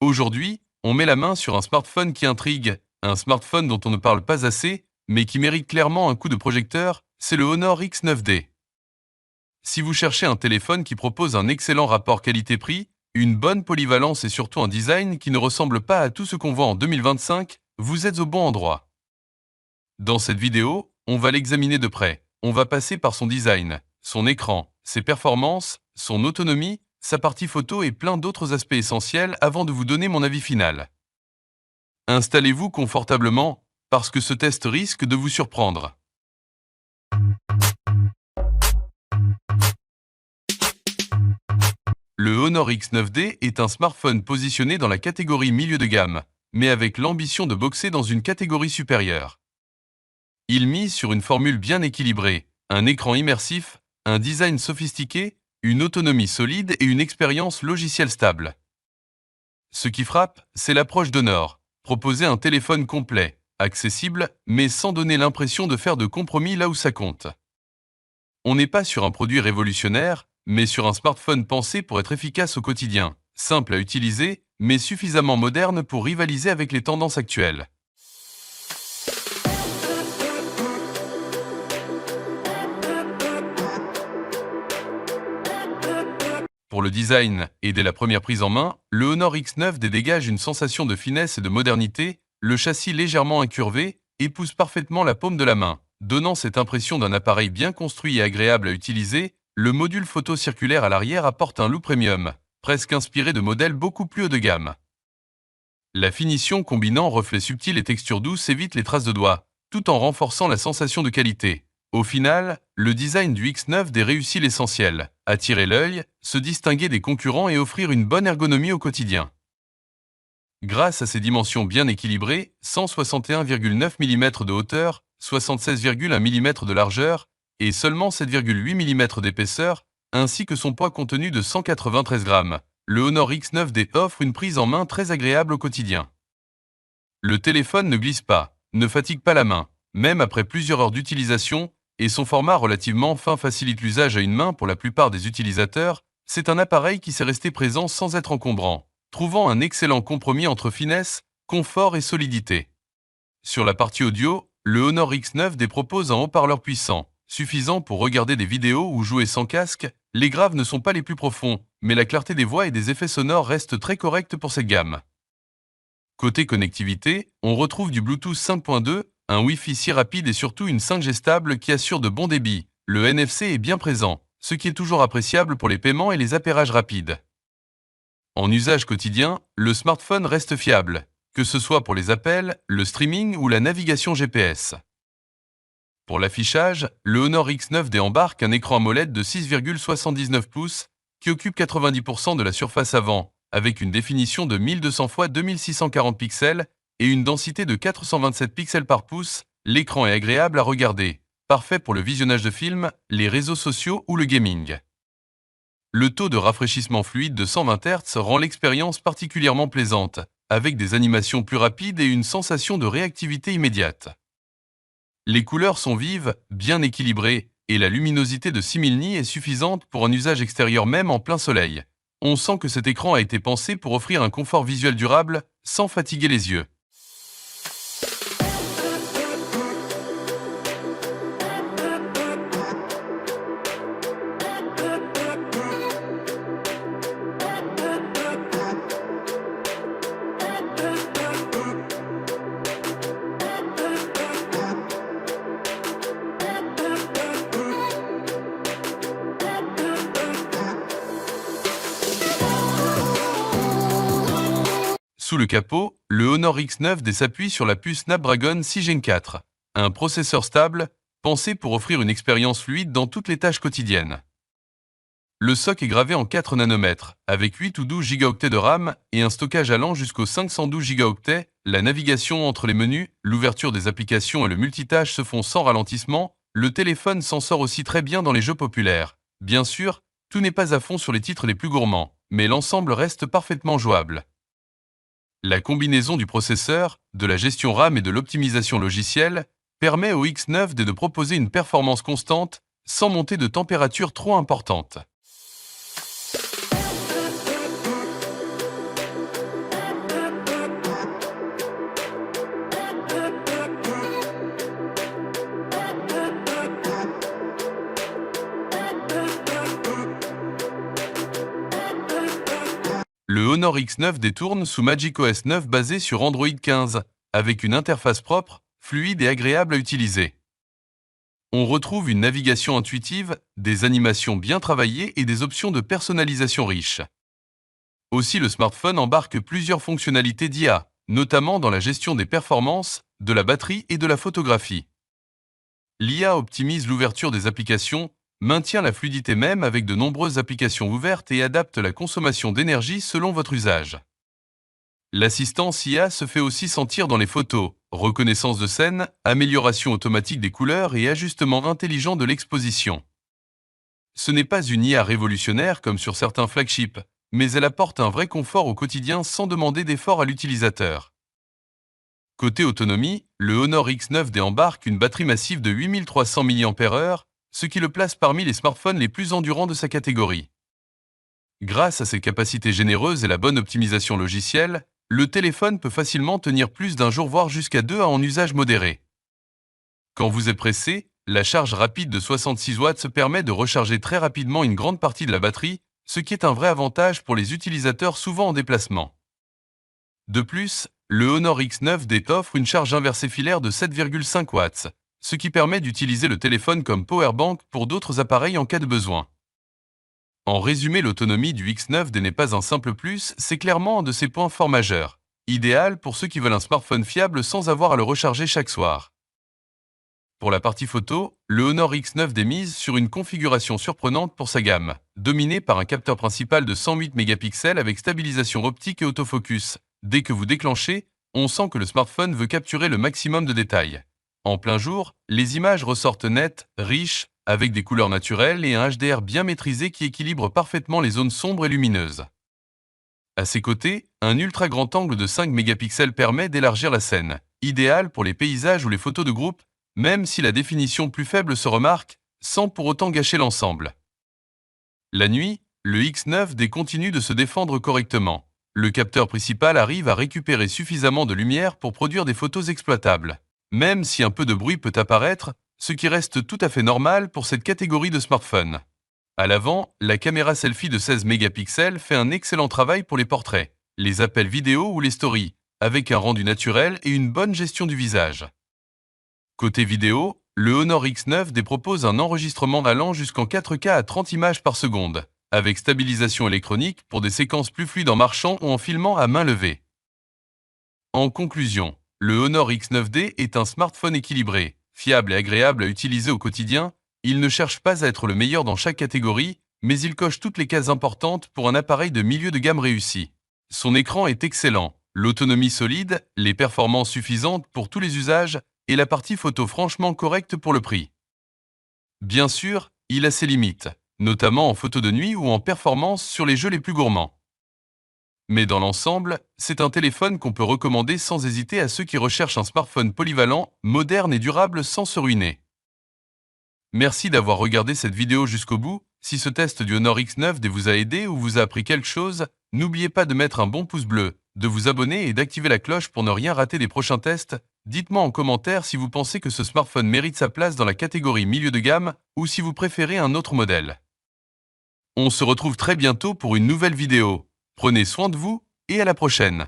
Aujourd'hui, on met la main sur un smartphone qui intrigue, un smartphone dont on ne parle pas assez, mais qui mérite clairement un coup de projecteur, c'est le Honor X9D. Si vous cherchez un téléphone qui propose un excellent rapport qualité-prix, une bonne polyvalence et surtout un design qui ne ressemble pas à tout ce qu'on voit en 2025, vous êtes au bon endroit. Dans cette vidéo, on va l'examiner de près. On va passer par son design, son écran, ses performances, son autonomie, sa partie photo et plein d'autres aspects essentiels avant de vous donner mon avis final. Installez-vous confortablement, parce que ce test risque de vous surprendre. Le Honor X9D est un smartphone positionné dans la catégorie milieu de gamme, mais avec l'ambition de boxer dans une catégorie supérieure. Il mise sur une formule bien équilibrée, un écran immersif, un design sophistiqué, une autonomie solide et une expérience logicielle stable. Ce qui frappe, c'est l'approche d'Honor, proposer un téléphone complet, accessible, mais sans donner l'impression de faire de compromis là où ça compte. On n'est pas sur un produit révolutionnaire, mais sur un smartphone pensé pour être efficace au quotidien, simple à utiliser, mais suffisamment moderne pour rivaliser avec les tendances actuelles. Pour le design et dès la première prise en main, le Honor X9D dégage une sensation de finesse et de modernité, le châssis légèrement incurvé épouse parfaitement la paume de la main, donnant cette impression d'un appareil bien construit et agréable à utiliser. Le module photo circulaire à l'arrière apporte un look premium, presque inspiré de modèles beaucoup plus haut de gamme. La finition combinant reflets subtils et textures douces évite les traces de doigts, tout en renforçant la sensation de qualité. Au final, le design du X9D réussit l'essentiel, attirer l'œil, se distinguer des concurrents et offrir une bonne ergonomie au quotidien. Grâce à ses dimensions bien équilibrées, 161,9 mm de hauteur, 76,1 mm de largeur et seulement 7,8 mm d'épaisseur, ainsi que son poids contenu de 193 grammes, le Honor X9D offre une prise en main très agréable au quotidien. Le téléphone ne glisse pas, ne fatigue pas la main, même après plusieurs heures d'utilisation, et son format relativement fin facilite l'usage à une main pour la plupart des utilisateurs. C'est un appareil qui s'est resté présent sans être encombrant, trouvant un excellent compromis entre finesse, confort et solidité. Sur la partie audio, le Honor X9D propose un haut-parleur puissant, suffisant pour regarder des vidéos ou jouer sans casque. Les graves ne sont pas les plus profonds, mais la clarté des voix et des effets sonores reste très correcte pour cette gamme. Côté connectivité, on retrouve du Bluetooth 5.2, un Wi-Fi si rapide et surtout une 5G stable qui assure de bons débits. Le NFC est bien présent, ce qui est toujours appréciable pour les paiements et les appairages rapides. En usage quotidien, le smartphone reste fiable, que ce soit pour les appels, le streaming ou la navigation GPS. Pour l'affichage, le Honor X9D embarque un écran AMOLED de 6,79 pouces qui occupe 90% de la surface avant, avec une définition de 1200 x 2640 pixels et une densité de 427 pixels par pouce. L'écran est agréable à regarder, parfait pour le visionnage de films, les réseaux sociaux ou le gaming. Le taux de rafraîchissement fluide de 120 Hz rend l'expérience particulièrement plaisante, avec des animations plus rapides et une sensation de réactivité immédiate. Les couleurs sont vives, bien équilibrées, et la luminosité de 6000 nits est suffisante pour un usage extérieur même en plein soleil. On sent que cet écran a été pensé pour offrir un confort visuel durable, sans fatiguer les yeux. Sous le capot, le Honor X9D s'appuie sur la puce Snapdragon 6 Gen 4, un processeur stable, pensé pour offrir une expérience fluide dans toutes les tâches quotidiennes. Le SoC est gravé en 4 nanomètres, avec 8 ou 12 Go de RAM et un stockage allant jusqu'aux 512 Go. La navigation entre les menus, l'ouverture des applications et le multitâche se font sans ralentissement. Le téléphone s'en sort aussi très bien dans les jeux populaires. Bien sûr, tout n'est pas à fond sur les titres les plus gourmands, mais l'ensemble reste parfaitement jouable. La combinaison du processeur, de la gestion RAM et de l'optimisation logicielle permet au X9D de proposer une performance constante sans monter de température trop importante. Honor X9D tourne sous macOS 9 basé sur Android 15, avec une interface propre, fluide et agréable à utiliser. On retrouve une navigation intuitive, des animations bien travaillées et des options de personnalisation riches. Aussi, le smartphone embarque plusieurs fonctionnalités d'IA, notamment dans la gestion des performances, de la batterie et de la photographie. L'IA optimise l'ouverture des applications, maintient la fluidité même avec de nombreuses applications ouvertes et adapte la consommation d'énergie selon votre usage. L'assistance IA se fait aussi sentir dans les photos, reconnaissance de scène, amélioration automatique des couleurs et ajustement intelligent de l'exposition. Ce n'est pas une IA révolutionnaire comme sur certains flagships, mais elle apporte un vrai confort au quotidien sans demander d'effort à l'utilisateur. Côté autonomie, le Honor X9D embarque une batterie massive de 8300 mAh, ce qui le place parmi les smartphones les plus endurants de sa catégorie. Grâce à ses capacités généreuses et la bonne optimisation logicielle, le téléphone peut facilement tenir plus d'un jour voire jusqu'à 2 en usage modéré. Quand vous êtes pressé, la charge rapide de 66 watts permet de recharger très rapidement une grande partie de la batterie, ce qui est un vrai avantage pour les utilisateurs souvent en déplacement. De plus, le Honor X9D offre une charge inversée filaire de 7,5 watts, ce qui permet d'utiliser le téléphone comme powerbank pour d'autres appareils en cas de besoin. En résumé, l'autonomie du X9D n'est pas un simple plus, c'est clairement un de ses points forts majeurs, idéal pour ceux qui veulent un smartphone fiable sans avoir à le recharger chaque soir. Pour la partie photo, le Honor X9D mise sur une configuration surprenante pour sa gamme, dominée par un capteur principal de 108 mégapixels avec stabilisation optique et autofocus. Dès que vous déclenchez, on sent que le smartphone veut capturer le maximum de détails. En plein jour, les images ressortent nettes, riches, avec des couleurs naturelles et un HDR bien maîtrisé qui équilibre parfaitement les zones sombres et lumineuses. À ses côtés, un ultra grand angle de 5 mégapixels permet d'élargir la scène, idéal pour les paysages ou les photos de groupe, même si la définition plus faible se remarque, sans pour autant gâcher l'ensemble. La nuit, le X9D continue de se défendre correctement. Le capteur principal arrive à récupérer suffisamment de lumière pour produire des photos exploitables, même si un peu de bruit peut apparaître, ce qui reste tout à fait normal pour cette catégorie de smartphones. À l'avant, la caméra selfie de 16 mégapixels fait un excellent travail pour les portraits, les appels vidéo ou les stories, avec un rendu naturel et une bonne gestion du visage. Côté vidéo, le Honor X9D propose un enregistrement allant jusqu'en 4K à 30 images par seconde, avec stabilisation électronique pour des séquences plus fluides en marchant ou en filmant à main levée. En conclusion, le Honor X9D est un smartphone équilibré, fiable et agréable à utiliser au quotidien. Il ne cherche pas à être le meilleur dans chaque catégorie, mais il coche toutes les cases importantes pour un appareil de milieu de gamme réussi. Son écran est excellent, l'autonomie solide, les performances suffisantes pour tous les usages et la partie photo franchement correcte pour le prix. Bien sûr, il a ses limites, notamment en photo de nuit ou en performance sur les jeux les plus gourmands. Mais dans l'ensemble, c'est un téléphone qu'on peut recommander sans hésiter à ceux qui recherchent un smartphone polyvalent, moderne et durable sans se ruiner. Merci d'avoir regardé cette vidéo jusqu'au bout. Si ce test du Honor X9D vous a aidé ou vous a appris quelque chose, n'oubliez pas de mettre un bon pouce bleu, de vous abonner et d'activer la cloche pour ne rien rater des prochains tests. Dites-moi en commentaire si vous pensez que ce smartphone mérite sa place dans la catégorie milieu de gamme ou si vous préférez un autre modèle. On se retrouve très bientôt pour une nouvelle vidéo. Prenez soin de vous et à la prochaine.